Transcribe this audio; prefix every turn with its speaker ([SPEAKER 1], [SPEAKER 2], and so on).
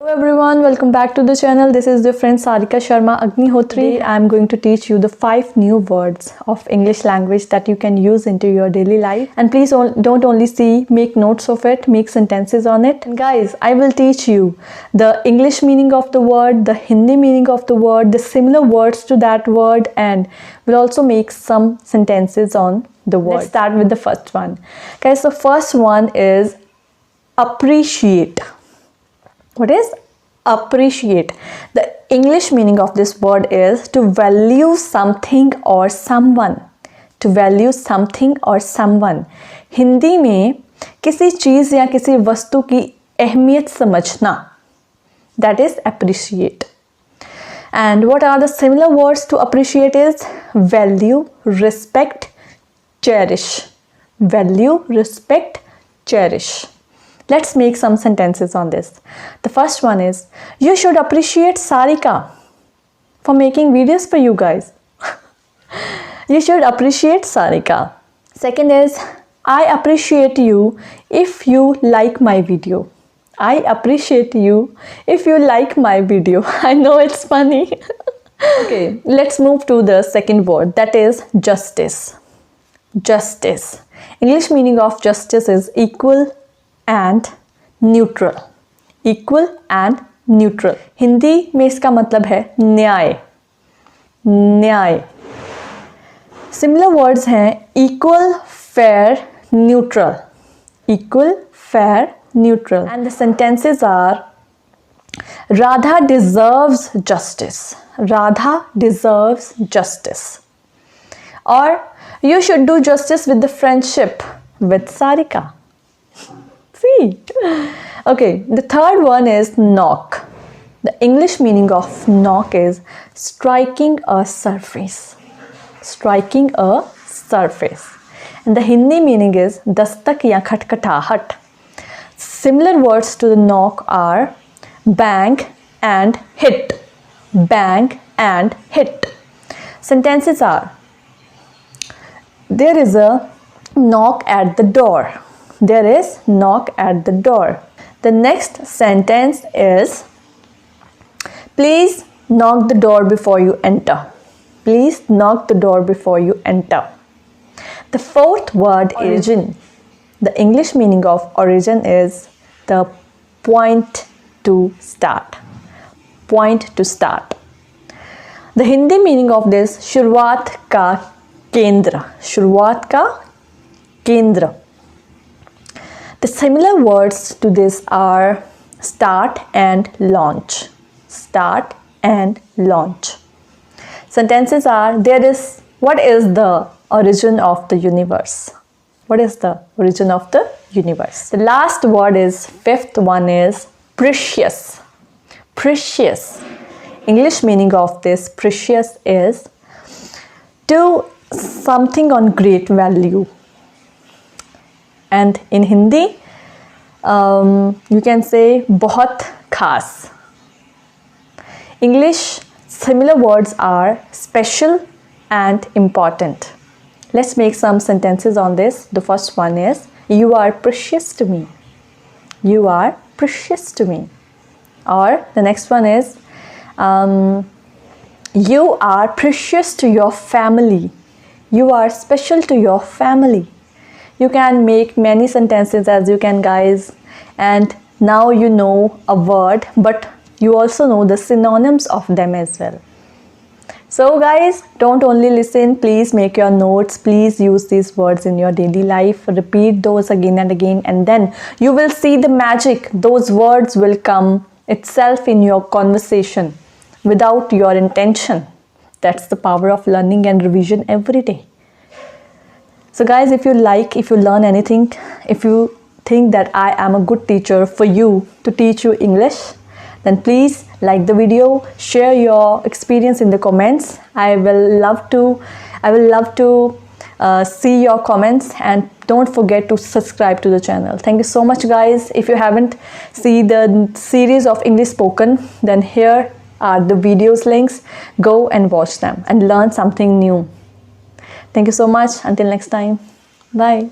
[SPEAKER 1] Hello everyone, welcome back to the channel. This is your friend Sarika Agnihotri. Today I am going to teach you the 5 new words of English language that you can use into your daily life. And please don't only see, make notes of it, make sentences on it. And guys, I will teach you the English meaning of the word, the Hindi meaning of the word, the similar words to that word, and we'll also make some sentences on the word. Let's start with the first one. Guys, the first one is appreciate. What is appreciate? The English meaning of this word is to value something or someone. To value something or someone. Hindi में किसी चीज़ या किसी वस्तु की अहमियत समझना. That is appreciate. And what are the similar words to appreciate is value, respect, cherish. Value, respect, cherish. Let's make some sentences on this. The first one is, you should appreciate Sarika for making videos for you guys. You should appreciate Sarika. Second is, I appreciate you if you like my video. I appreciate you if you like my video. I know it's funny. Okay, let's move to the second word, that is justice. Justice. English meaning of justice is equal and neutral. Equal and neutral. Hindi में इसका मतलब है न्याय. न्याय. Similar words हैं equal, fair, neutral. Equal, fair, neutral. And the sentences are, Radha deserves justice. Radha deserves justice. Or you should do justice with the friendship with Sarika. See? Okay, the third one is knock. The English meaning of knock is striking a surface. Striking a surface. And the Hindi meaning is dastak ya khatkatahat. Similar words to the knock are bang and hit. Bang and hit. Sentences are, there is a knock at the door. There is knock at the door. The next sentence is, please knock the door before you enter. Please knock the door before you enter. The fourth word is origin. The English meaning of origin is the point to start. Point to start. The Hindi meaning of this, शुरुआत का केंद्र. शुरुआत का केंद्र. The similar words to this are start and launch. Start and launch. Sentences are, what is the origin of the universe? What is the origin of the universe? The last word is, fifth one is precious. Precious. English meaning of this precious is to something on great value. And in Hindi, you can say बहुत खास. English similar words are special and important. Let's make some sentences on this. The first one is, you are precious to me. You are precious to me. Or the next one is, you are precious to your family. You are special to your family. You can make many sentences as you can, guys, and now you know a word, but you also know the synonyms of them as well. So guys, don't only listen, please make your notes, please use these words in your daily life, repeat those again and again, and then you will see the magic. Those words will come itself in your conversation without your intention. That's the power of learning and revision every day. So guys, if you learn anything, if you think that I am a good teacher for you to teach you English, then please like the video, share your experience in the comments. I will love to see your comments, and don't forget to subscribe to the channel. Thank you so much, guys. If you haven't seen the series of English spoken, then here are the videos links. Go and watch them and learn something new. Thank you so much. Until next time. Bye.